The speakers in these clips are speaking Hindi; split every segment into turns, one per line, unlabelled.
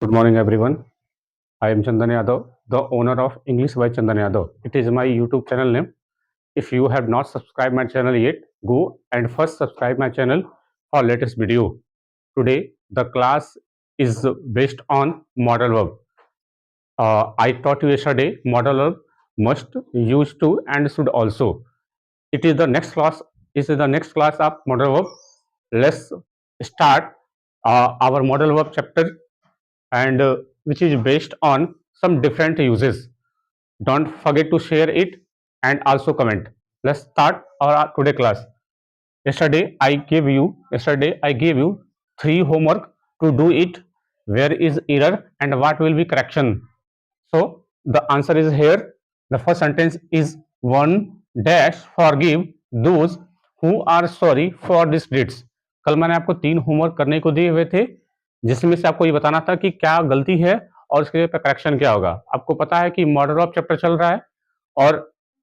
Good morning, everyone. I am Chandan Yadav, the owner of English by Chandan Yadav. It is my YouTube channel name. If you have not subscribed my channel yet, go and first subscribe my channel for latest video. Today, the class is based on modal verb. I taught you yesterday modal verb must, used to, and should also. It is the next class. This is the next class of modal verb. Let's start our modal verb chapter and which is based on some different uses. Don't forget to share it and also comment. Let's start our today class. Yesterday I gave you three homework to do it. Where is error and what will be correction? So the answer is here. The first sentence is one dash forgive those who are sorry for this deeds. कल मैंने आपको तीन होमवर्क करने को दिए हुए थे जिसमें से आपको ये बताना था कि क्या गलती है और उसके करेक्शन क्या होगा। आपको पता है कि मॉडल ऑफ चैप्टर चल रहा है और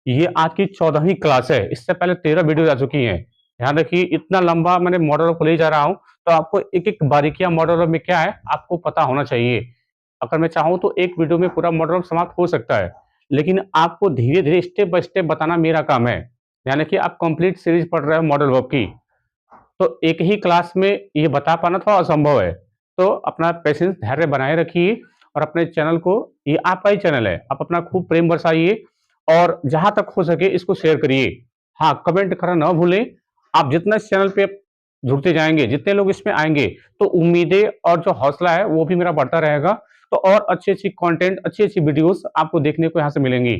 ये आज की 14वीं क्लास है। इससे पहले 13 वीडियो आ चुकी हैं। ध्यान रखिए, इतना लंबा मैंने मॉडल ऑफ को ले जा रहा हूँ तो आपको एक एक बारीकियां मॉडल ऑफ में क्या है आपको पता होना चाहिए। अगर मैं चाहूँ तो एक वीडियो में पूरा मॉडल ऑफ समाप्त हो सकता है, लेकिन आपको धीरे धीरे स्टेप बाय स्टेप बताना मेरा काम है। यानी कि आप कंप्लीट सीरीज पढ़ रहे हो मॉडल वर्ब की, तो एक ही क्लास में ये बता पाना थोड़ा असंभव है। तो अपना पेशेंस धैर्य बनाए रखिए और अपने चैनल को, ये आपका ही चैनल है, आप अपना खूब प्रेम बरसाइए और जहां तक हो सके इसको शेयर करिए। हाँ, कमेंट करना ना भूलें। आप जितना इस चैनल पे जुड़ते जाएंगे, जितने लोग इसमें आएंगे, तो उम्मीदें और जो हौसला है वो भी मेरा बढ़ता रहेगा। तो और अच्छी अच्छी कंटेंट, अच्छी अच्छी वीडियोस आपको देखने को यहाँ से मिलेंगी।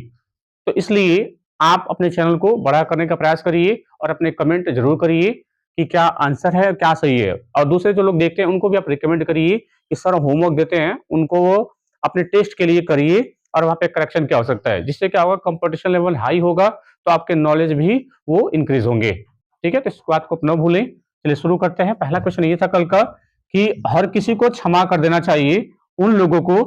तो इसलिए आप अपने चैनल को बड़ा करने का प्रयास करिए और अपने कमेंट जरूर करिए कि क्या आंसर है, क्या सही है। और दूसरे जो लोग देखते हैं उनको भी आप रिकमेंड करिए कि सर होमवर्क देते हैं, उनको वो अपने टेस्ट के लिए करिए और वहाँ पे करेक्शन क्या हो सकता है, जिससे क्या होगा, कंपटीशन लेवल हाई होगा तो आपके नॉलेज भी वो इंक्रीज होंगे। ठीक है, तो इस बात को न भूलें। चलिए शुरू करते हैं। पहला क्वेश्चन ये था कल का कि हर किसी को क्षमा कर देना चाहिए उन लोगों को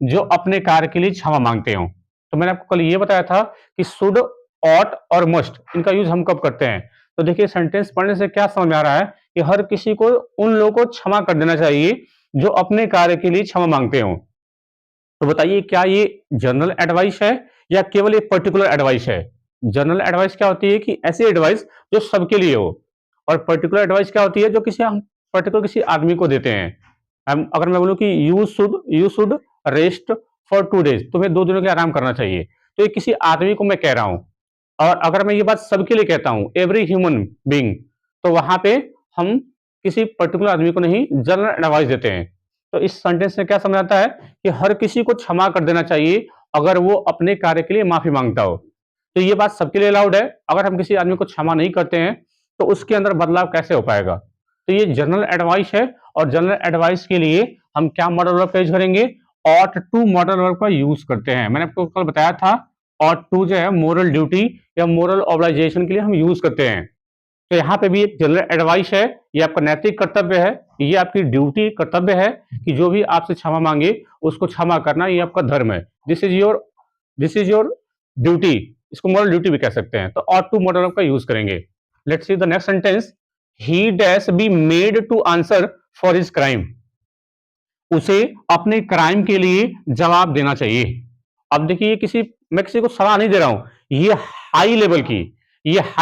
जो अपने कार्य के लिए क्षमा मांगते हो। तो मैंने आपको कल ये बताया था कि शुड, ऑट और मस्ट, इनका यूज हम कब करते हैं। तो देखिए, सेंटेंस पढ़ने से क्या समझ में आ रहा है कि हर किसी को उन लोगों को क्षमा कर देना चाहिए जो अपने कार्य के लिए क्षमा मांगते हो। तो बताइए, क्या ये जनरल एडवाइस है या केवल एक पर्टिकुलर एडवाइस है। जनरल एडवाइस क्या होती है कि ऐसी एडवाइस जो सबके लिए हो, और पर्टिकुलर एडवाइस क्या होती है जो किसी हम पर्टिकुलर किसी आदमी को देते हैं। अगर मैं बोलूं कि you should rest for 2 days, तुम्हें 2 दिनों के लिए आराम करना चाहिए, तो ये किसी आदमी को मैं कह रहा हूं। और अगर मैं ये बात सबके लिए कहता हूं, एवरी ह्यूमन बीइंग, तो वहां पे हम किसी पर्टिकुलर आदमी को नहीं, जनरल एडवाइस देते हैं। तो इस सेंटेंस से क्या समझ आता है कि हर किसी को क्षमा कर देना चाहिए अगर वो अपने कार्य के लिए माफी मांगता हो। तो ये बात सबके लिए अलाउड है। अगर हम किसी आदमी को क्षमा नहीं करते हैं तो उसके अंदर बदलाव कैसे हो पाएगा। तो ये जनरल एडवाइस है और जनरल एडवाइस के लिए हम क्या मॉडल वर्ब यूज करेंगे, ऑट टू मॉडल वर्ब का यूज करते हैं। मैंने आपको कल बताया था ऑट टू जो है मोरल ड्यूटी या मोरल ऑब्लाइजेशन के लिए हम यूज करते हैं। तो यहाँ पे भी एक जनरल एडवाइस है, ये आपका नैतिक कर्तव्य है, ये आपकी ड्यूटी कर्तव्य है कि जो भी आपसे क्षमा मांगे उसको क्षमा करना, ये आपका धर्म है। This is your duty. इसको मॉरल ड्यूटी भी कह सकते हैं। तो ऑट टू मॉडल का यूज करेंगे। Let's see the next sentence. He dash be made to answer for his crime. उसे अपने क्राइम के लिए जवाब देना चाहिए। अब देखिए, मैं किसी को सलाह नहीं दे रहा हूं, ये हाई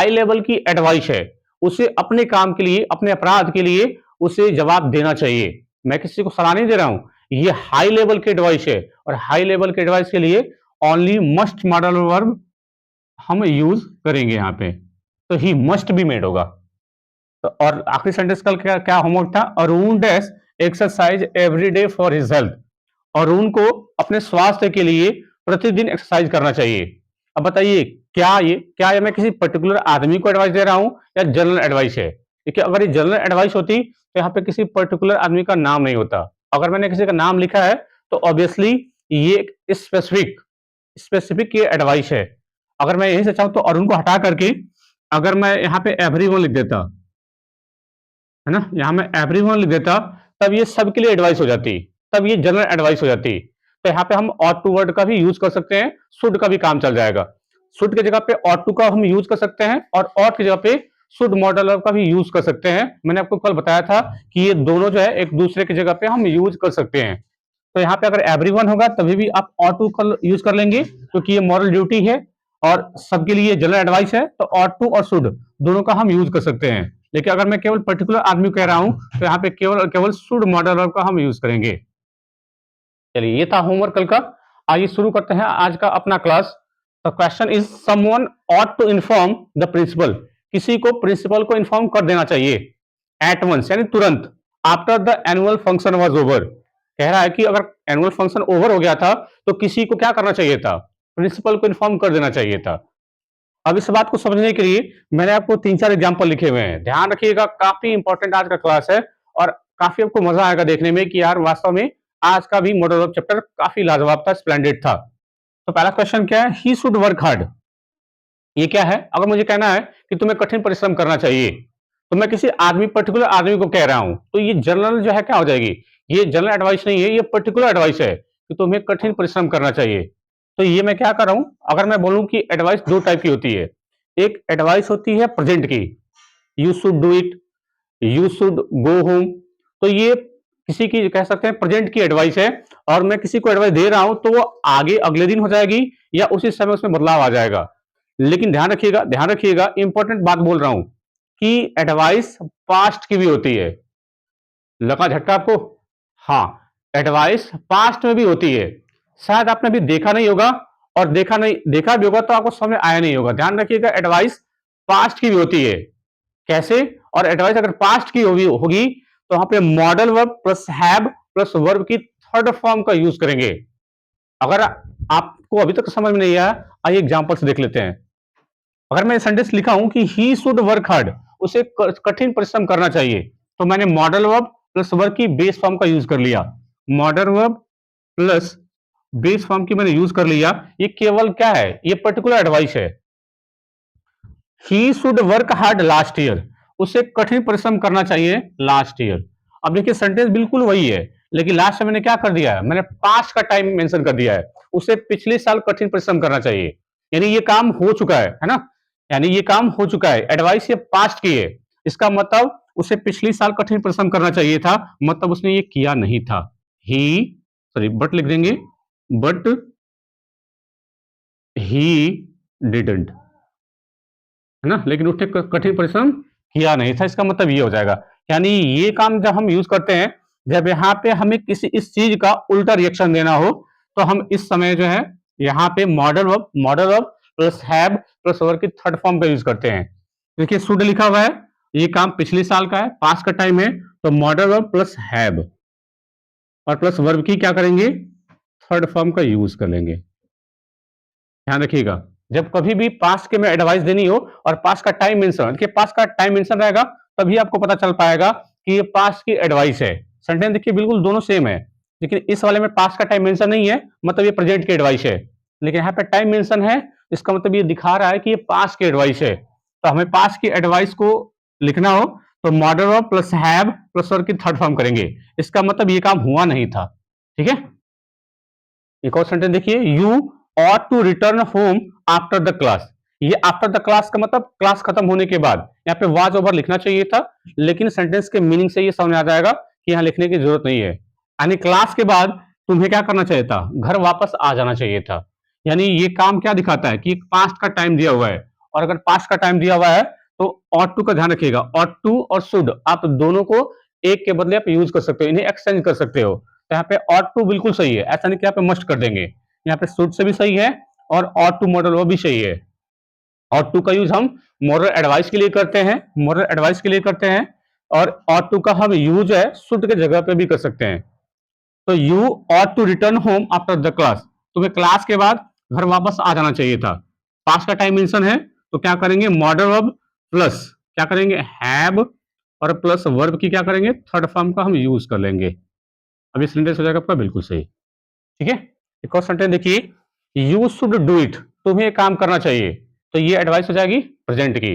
लेवल की एडवाइस है। उसे अपने काम के लिए, अपने अपराध के लिए उसे जवाब देना चाहिए। मैं किसी को सलाह नहीं दे रहा हूं, ये हाई लेवल की एडवाइस है। और हाई लेवल के एडवाइस के लिए ओनली मस्ट मॉडल वर्ब हम यूज करेंगे यहाँ पे। तो ही मस्ट बी मेड होगा। तो और आखिरी सेंटेंस कल क्या क्या होमवर्क था, Arun dash exercise every day for his health. Arun को अपने स्वास्थ्य के लिए प्रतिदिन एक्सरसाइज करना चाहिए। अब बताइए, क्या ये मैं किसी पर्टिकुलर आदमी को एडवाइस दे रहा हूं या जनरल एडवाइस है। देखिए, अगर ये जनरल एडवाइस होती तो यहाँ पे किसी पर्टिकुलर आदमी का नाम नहीं होता। अगर मैंने किसी का नाम लिखा है तो ऑब्वियसली ये स्पेसिफिक स्पेसिफिक ये एडवाइस है। अगर मैं यही से चाहूं तो अरुण को हटा करके अगर मैं यहाँ पे एवरीवन लिख देता, है ना, यहां मैं एवरीवन लिख देता, तब ये सबके लिए एडवाइस हो जाती, तब ये जनरल एडवाइस हो जाती। तो यहाँ पे हम ऑट टू वर्ड का भी यूज कर सकते हैं, शुड का भी काम चल जाएगा। शुड की जगह पे ऑट टू का हम यूज कर सकते हैं और ऑट की जगह पे शुड मॉडल वर्ब का भी यूज कर सकते हैं। मैंने आपको कल बताया था कि ये दोनों जो है एक दूसरे की जगह पे हम यूज कर सकते हैं। तो यहाँ पे अगर एवरीवन होगा तभी भी आप ऑट टू का यूज कर लेंगे, क्योंकि ये मॉरल ड्यूटी है और सबके लिए जनरल एडवाइस है, तो ऑट टू और शुड दोनों का हम यूज कर सकते हैं। लेकिन अगर मैं केवल पर्टिकुलर आदमी कह रहा हूं तो यहाँ पे केवल केवल शुड मॉडल वर्ब का हम यूज करेंगे। चलिए, ये था होमवर्क कल का। आइए शुरू करते हैं आज का अपना class. The question is someone ought to inform the principal. किसी को प्रिंसिपल को इन्फॉर्म कर देना चाहिए एट वंस, यानी तुरंत, after the annual function was over. कह रहा है कि अगर एनुअल फंक्शन ओवर हो गया था तो किसी को क्या करना चाहिए था, प्रिंसिपल को इन्फॉर्म कर देना चाहिए था। अब इस बात को समझने के लिए मैंने आपको 3-4 एग्जांपल लिखे हुए हैं, ध्यान रखिएगा, काफी इंपॉर्टेंट आज का क्लास है और काफी आपको मजा आएगा देखने में कि यार वास्तव में आज का भी मॉडल ऑफ चैप्टर काफी लाजवाब था, स्प्लेंडेड था। तो पहला क्वेश्चन क्या है, ही शुड वर्क हार्ड। ये क्या है, अगर मुझे कहना है कि तुम्हें कठिन परिश्रम करना चाहिए, तो मैं किसी आदमी, पर्टिकुलर आदमी को कह रहा हूं, तो ये जनरल जो है क्या हो जाएगी, ये जनरल एडवाइस नहीं है, ये पर्टिकुलर एडवाइस है कि तुम्हें कठिन परिश्रम करना चाहिए। तो ये मैं क्या कर रहा हूं, अगर मैं बोलूं कि एडवाइस दो टाइप की होती है। एक एडवाइस होती है प्रेजेंट की, you should do it, you should go home. तो ये किसी की कह सकते हैं प्रेजेंट की एडवाइस है, और मैं किसी को एडवाइस दे रहा हूं तो वो आगे अगले दिन हो जाएगी या उसी समय उसमें बदलाव आ जाएगा। लेकिन ध्यान रखिएगा, इंपॉर्टेंट बात बोल रहा हूं कि एडवाइस पास्ट की भी होती है। लगा झटका आपको? हाँ, एडवाइस पास्ट में भी होती है। शायद आपने अभी देखा नहीं होगा, और देखा भी होगा तो आपको समझ में आया नहीं होगा। ध्यान रखिएगा, एडवाइस पास्ट की भी होती है। कैसे? और एडवाइस अगर पास्ट की होगी तो वहां पे modal verb plus have plus verb की थर्ड फॉर्म का यूज करेंगे। अगर आपको अभी तक समझ में नहीं आया, आइए एग्जांपल से देख लेते हैं। अगर मैं सेंटेंस लिखा हूं कि ही शुड वर्क हार्ड, उसे कठिन परिश्रम करना चाहिए, तो मैंने मॉडल वर्ब प्लस वर्ब की बेस फॉर्म का यूज कर लिया। Modal verb plus base form की मैंने यूज कर लिया। ये केवल क्या है, ये पर्टिकुलर एडवाइस है। He should work hard last year, उसे कठिन परिश्रम करना चाहिए लास्ट ईयर। अब देखिए सेंटेंस बिल्कुल वही है, लेकिन लास्ट में मैंने क्या कर दिया है, मैंने पास्ट का टाइम मेंशन कर दिया है। उसे पिछले साल कठिन परिश्रम करना चाहिए, यानी ये काम हो चुका है ना, यानी ये काम हो चुका है। एडवाइस ये पास्ट की है, इसका मतलब उसे पिछले साल कठिन परिश्रम करना चाहिए था, मतलब उसने ये किया नहीं था। ही, सॉरी, बट लिख देंगे, बट ही डिडंट, है ना, लेकिन उसने कठिन परिश्रम किया नहीं था, इसका मतलब ये हो जाएगा। यानी ये काम जब हम यूज करते हैं, जब यहाँ पे हमें किसी इस चीज का उल्टा रिएक्शन देना हो, तो हम इस समय जो है यहाँ पे modal verb plus have plus verb की थर्ड फॉर्म का यूज करते हैं। देखिए शुड लिखा हुआ है, ये काम पिछले साल का है, पास का टाइम है, तो मॉडल वर्ब प्लस हैव और प्लस वर्ब की क्या करेंगे, थर्ड फॉर्म का यूज कर लेंगे। ध्यान रखिएगा, जब कभी भी पास्ट के में एडवाइस देनी हो और पास्ट का टाइम मेंशन, देखिए पास्ट का टाइम मेंशन रहेगा तभी आपको पता चल पाएगा कि ये पास्ट की एडवाइस है। सेंटेंस देखिए बिल्कुल दोनों सेम है, लेकिन इस वाले में पास्ट का टाइम मेंशन नहीं है, मतलब ये प्रेजेंट की एडवाइस है। लेकिन यहाँ पे टाइम मेंशन है, इसका मतलब ये दिखा रहा है कि ये पास्ट की एडवाइस है। तो हमें पास्ट की एडवाइस को लिखना हो तो modal verb plus have plus verb की थर्ड फॉर्म करेंगे, इसका मतलब ये काम हुआ नहीं था। ठीक है, एक और सेंटेंस देखिए, you ought to return home after the class। ये आफ्टर द क्लास का मतलब क्लास खत्म होने के बाद, यहाँ पे वाज ओवर लिखना चाहिए था, लेकिन सेंटेंस के मीनिंग से ये समझ आ जाएगा कि यहाँ लिखने की जरूरत नहीं है। यानी क्लास के बाद तुम्हें क्या करना चाहिए था, घर वापस आ जाना चाहिए था। यानी ये काम क्या दिखाता है कि पास्ट का टाइम दिया हुआ है, और अगर पास्ट का टाइम दिया हुआ है तो ought to का ध्यान रखिएगा, ought to और should आप दोनों को एक के बदले आप यूज कर सकते हो, इन्हें एक्सचेंज कर सकते हो। तो यहाँ पे ought to बिल्कुल सही है, ऐसा नहीं कि यहाँ पे मस्ट कर देंगे। यहाँ पे शुड से भी सही है और ought to मॉडल वो भी सही है। ought to का यूज हम मॉरल एडवाइस के लिए करते हैं, मॉरल एडवाइस के लिए करते हैं, और ought to का हम यूज है शुड के जगह पे भी कर सकते हैं। तो you ought to return home after the class, तुम्हें क्लास के बाद घर वापस आ जाना चाहिए था। पास्ट का टाइम मेंशन है, तो क्या करेंगे, मॉडल वर्ब प्लस क्या करेंगे, हैव, और प्लस वर्ब की क्या करेंगे, थर्ड फॉर्म का हम यूज कर लेंगे। अब ये सेंटेंस हो जाएगा आपका बिल्कुल सही। ठीक है, एक और सेंटेंस देखिए, यू शुड डू इट, तुम्हें ये काम करना चाहिए, तो ये एडवाइस हो जाएगी प्रेजेंट की।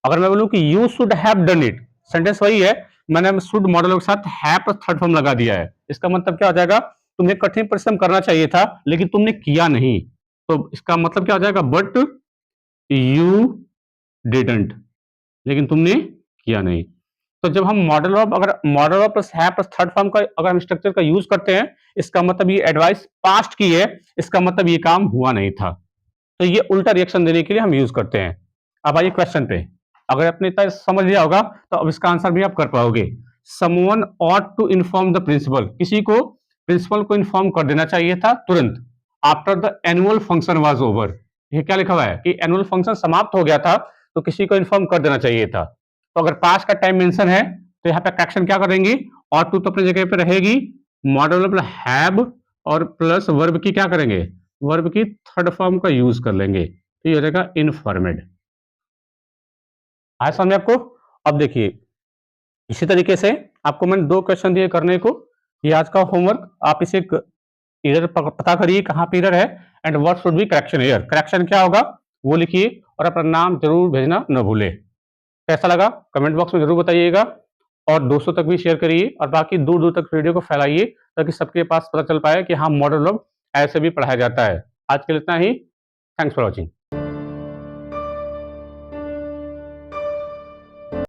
अगर मैं बोलूं कि you should have done it, sentence वही है, मैंने शुड मॉडल के साथ हैव थर्ड फॉर्म लगा दिया है, इसका मतलब क्या हो जाएगा, तुम्हें कठिन परिश्रम करना चाहिए था लेकिन तुमने किया नहीं, तो इसका मतलब क्या हो जाएगा, बट यू डिडंट, लेकिन तुमने किया नहीं। तो जब हम मॉडल ऑफ अगर मॉडल ऑफ प्लस है प्लस थर्ड फॉर्म का अगर हम स्ट्रक्चर का यूज करते हैं, इसका मतलब ये एडवाइस पास्ट की है, इसका मतलब ये काम हुआ नहीं था। तो ये उल्टा रिएक्शन देने के लिए हम यूज करते हैं। अब आइए क्वेश्चन पे। अगर आपने इतना समझ लिया होगा तो अब इसका आंसर भी आप कर पाओगे। Someone ought to inform the principal, किसी को प्रिंसिपल को इन्फॉर्म कर देना चाहिए था तुरंत after the annual function was over. ये क्या लिखा हुआ है कि एनुअल फंक्शन समाप्त हो गया था तो किसी को इन्फॉर्म कर देना चाहिए था। तो अगर पास का टाइम मेंशन है तो यहाँ पे एक्शन क्या करेंगे, और टू तो अपनी जगह पे रहेगी, मॉडल ऑफ हैव और प्लस वर्ब की क्या करेंगे, वर्ब की थर्ड फॉर्म का यूज कर लेंगे, तो ये हो जाएगा इनफॉर्मेड। आया समझ में आपको? अब देखिए इसी तरीके से आपको मैंने 2 क्वेश्चन दिए करने को। ये आज का होमवर्क, आप इसे एरर पता करिए कहाँ पे एरर है and what should be correction error. Correction क्या होगा वो लिखिए और अपना नाम जरूर भेजना न भूले। कैसा लगा कमेंट बॉक्स में जरूर बताइएगा और दोस्तों तक भी शेयर करिए और बाकी दूर दूर तक वीडियो को फैलाइए ताकि सबके पास पता चल पाए कि हाँ मॉडल ऑफ ऐसे भी पढ़ाया जाता है। आज के लिए इतना ही। Thanks for watching.